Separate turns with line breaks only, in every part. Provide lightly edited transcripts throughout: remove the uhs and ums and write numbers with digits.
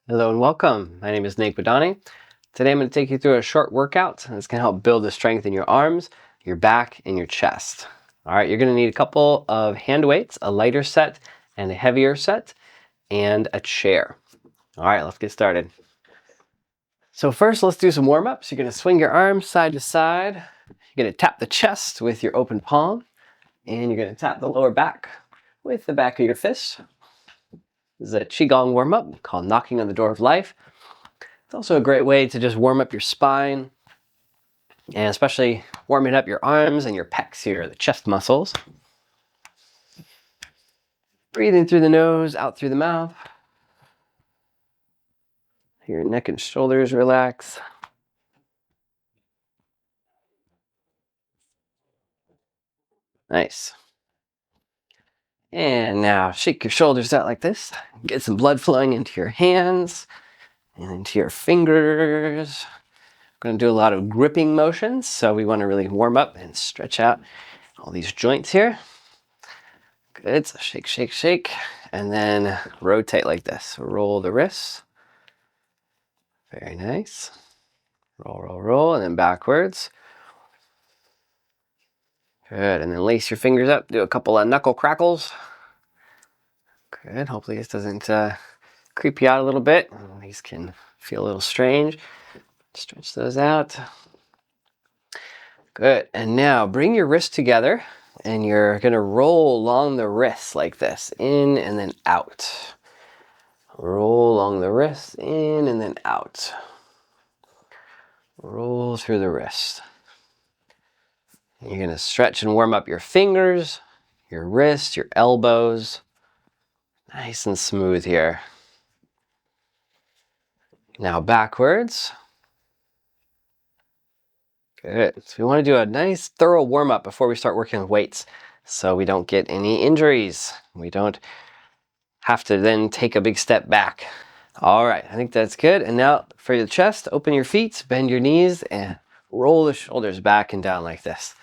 Hello and welcome. My name is Nate Badani. Today I'm going to take you through a short workout that's going to help build the strength in your arms, your back, and your chest. All right, you're going to need a couple of hand weights, a lighter set and a heavier set, and a chair. All right, let's get started. So first, let's do some warm-ups. You're going to swing your arms side to side. You're going to tap the chest with your open palm, and you're going to tap the lower back with the back of your fist. This is a Qi Gong warm-up called knocking on the door of life. It's also a great way to just warm up your spine, and especially warming up your arms and your pecs here, the chest muscles. Breathing through the nose, out through the mouth. Your neck and shoulders relax. Nice. And now shake your shoulders out like this. Get some blood flowing into your hands and into your fingers. We're going to do a lot of gripping motions, so we want to really warm up and stretch out all these joints here. Good, so shake, shake, shake, and then rotate like this. Roll the wrists. Very nice. Roll, roll, roll, and then backwards. Good, and then lace your fingers up. Do a couple of knuckle crackles. Good, hopefully this doesn't creep you out a little bit. These can feel a little strange. Stretch those out. Good, and now bring your wrists together, and you're gonna roll along the wrists like this, in and then out. Roll along the wrists, in and then out. Roll through the wrist. You're going to stretch and warm up your fingers, your wrists, your elbows. Nice and smooth here. Now backwards. Good. So we want to do a nice thorough warm up before we start working with weights, so we don't get any injuries. We don't have to then take a big step back. All right, I think that's good. And now for the chest, open your feet, bend your knees, and roll the shoulders back and down like this.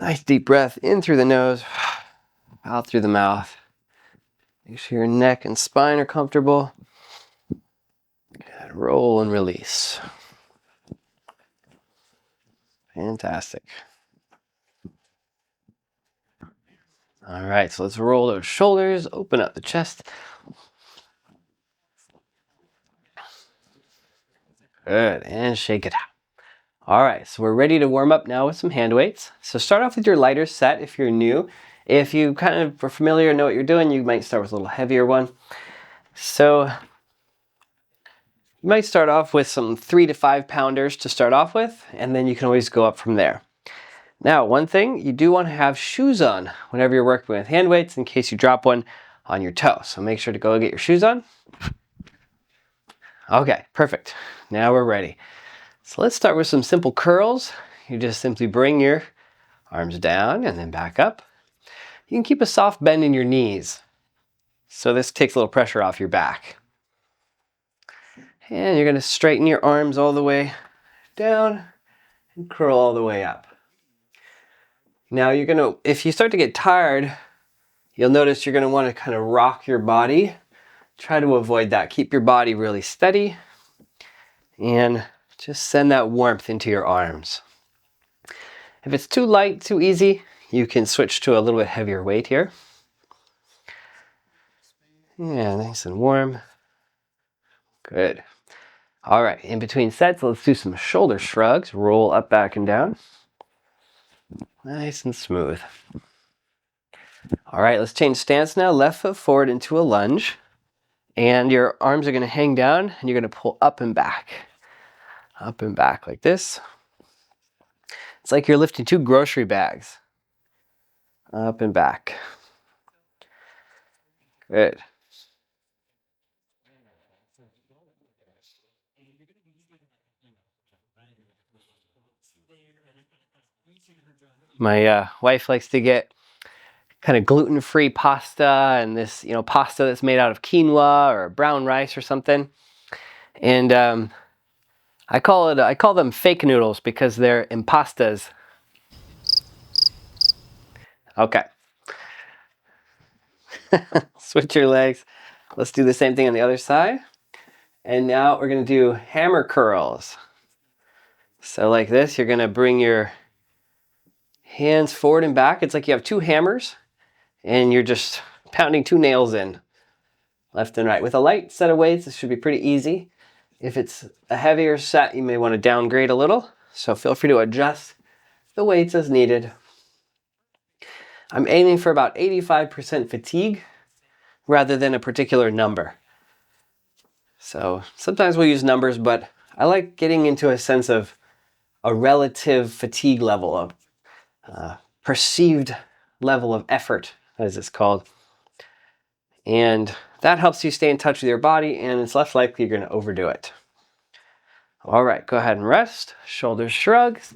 Nice deep breath in through the nose, out through the mouth. Make sure your neck and spine are comfortable. Good. Roll and release. Fantastic. All right, so let's roll those shoulders, open up the chest. Good, and shake it out. All right, so we're ready to warm up now with some hand weights. So start off with your lighter set if you're new. If you kind of are familiar and know what you're doing, you might start with a little heavier one. So you might start off with some 3 to 5 pounders to start off with, and then you can always go up from there. Now, one thing, you do want to have shoes on whenever you're working with hand weights in case you drop one on your toe. So make sure to go get your shoes on. Okay, perfect. Now we're ready. So let's start with some simple curls. You just simply bring your arms down and then back up. You can keep a soft bend in your knees. So this takes a little pressure off your back. And you're going to straighten your arms all the way down and curl all the way up. Now you're going to, if you start to get tired, you'll notice you're going to want to kind of rock your body. Try to avoid that. Keep your body really steady and just send that warmth into your arms. If it's too light, too easy, you can switch to a little bit heavier weight here. Yeah, nice and warm. Good. All right, in between sets, let's do some shoulder shrugs. Roll up, back, and down. Nice and smooth. All right, let's change stance now. Left foot forward into a lunge. And your arms are going to hang down, and you're going to pull up and back. Up and back like this. It's like you're lifting 2 grocery bags. Up and back. Good. My wife likes to get kind of gluten-free pasta and this, pasta that's made out of quinoa or brown rice or something. And I call them fake noodles because they're impastas. Okay. Switch your legs. Let's do the same thing on the other side. And now we're going to do hammer curls. So like this, you're going to bring your hands forward and back. It's like you have two hammers and you're just pounding two nails in, left and right. With a light set of weights, this should be pretty easy. If it's a heavier set, you may want to downgrade a little. So feel free to adjust the weights as needed. I'm aiming for about 85% fatigue rather than a particular number. So sometimes we'll use numbers, but I like getting into a sense of a relative fatigue level, of perceived level of effort, as it's called. And that helps you stay in touch with your body, and it's less likely you're going to overdo it. All right, go ahead and rest. Shoulders shrugs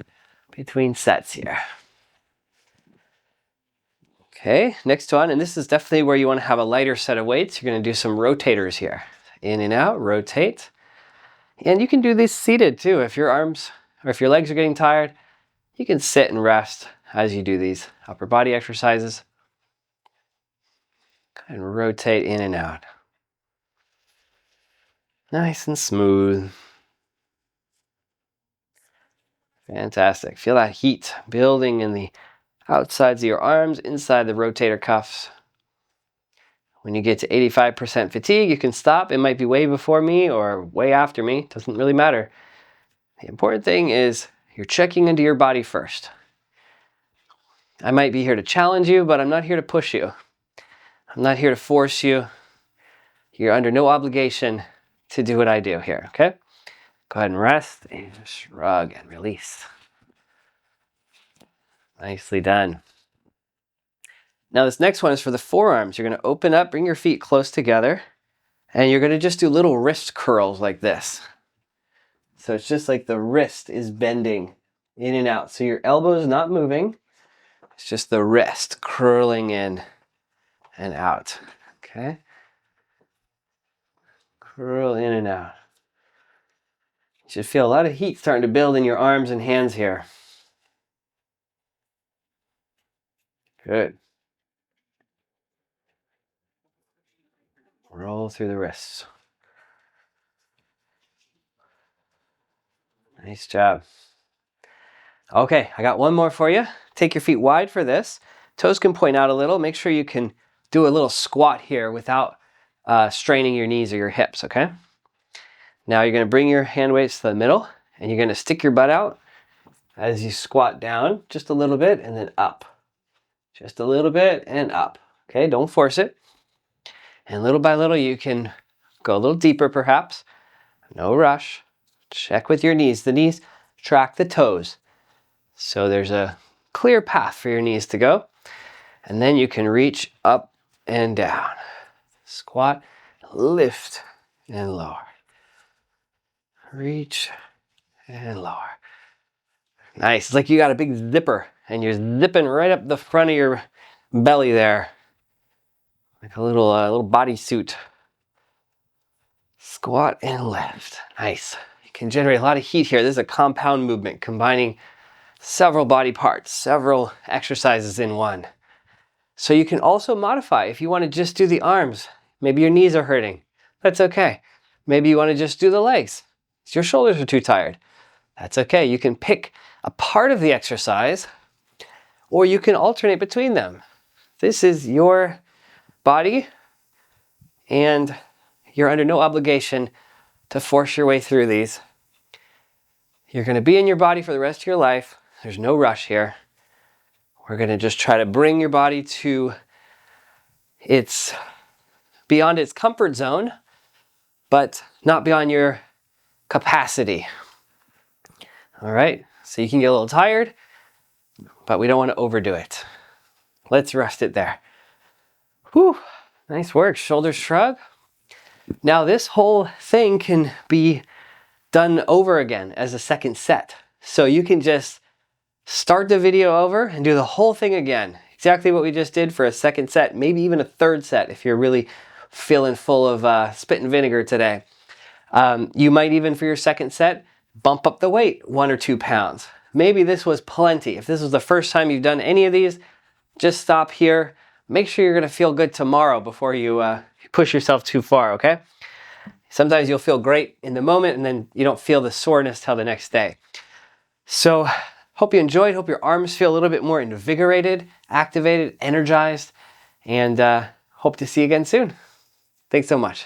between sets here. Okay, next one, and this is definitely where you want to have a lighter set of weights. You're going to do some rotators here. In and out, rotate. And you can do these seated too. If your arms or if your legs are getting tired, you can sit and rest as you do these upper body exercises. And rotate in and out. Nice and smooth. Fantastic. Feel that heat building in the outsides of your arms, inside the rotator cuffs. When you get to 85% fatigue, you can stop. It might be way before me or way after me. Doesn't really matter. The important thing is you're checking into your body first. I might be here to challenge you, but I'm not here to push you. I'm not here to force you. You're under no obligation to do what I do here, okay? Go ahead and rest and shrug and release. Nicely done. Now this next one is for the forearms. You're going to open up, bring your feet close together, and you're going to just do little wrist curls like this. So it's just like the wrist is bending in and out. So your elbow is not moving. It's just the wrist curling in and out. Okay? Curl in and out. You should feel a lot of heat starting to build in your arms and hands here. Good. Roll through the wrists. Nice job. Okay, I got one more for you. Take your feet wide for this. Toes can point out a little. Make sure you can do a little squat here without straining your knees or your hips, okay? Now you're going to bring your hand weights to the middle and you're going to stick your butt out as you squat down just a little bit and then up. Just a little bit and up. Okay, don't force it. And little by little you can go a little deeper perhaps. No rush. Check with your knees. The knees track the toes. So there's a clear path for your knees to go. And then you can reach up and down. Squat, lift, and lower. Reach and lower. Nice. It's like you got a big zipper and you're zipping right up the front of your belly there. Like a little bodysuit. Squat and lift. Nice. You can generate a lot of heat here. This is a compound movement combining several body parts, several exercises in one. So you can also modify if you want to just do the arms. Maybe your knees are hurting. That's okay. Maybe you want to just do the legs. Your shoulders are too tired. That's okay. You can pick a part of the exercise or you can alternate between them. This is your body and you're under no obligation to force your way through these. You're going to be in your body for the rest of your life. There's no rush here. We're going to just try to bring your body to beyond its comfort zone, but not beyond your capacity. All right, so you can get a little tired, but we don't want to overdo it. Let's rest it there. Whew, nice work. Shoulders shrug. Now this whole thing can be done over again as a second set. So you can just start the video over and do the whole thing again. Exactly what we just did for a second set, maybe even a third set if you're really feeling full of spit and vinegar today. You might even, for your second set, bump up the weight 1 or 2 pounds. Maybe this was plenty. If this was the first time you've done any of these, just stop here. Make sure you're going to feel good tomorrow before you push yourself too far, okay? Sometimes you'll feel great in the moment and then you don't feel the soreness till the next day. So hope you enjoyed. Hope your arms feel a little bit more invigorated, activated, energized, and hope to see you again soon. Thanks so much.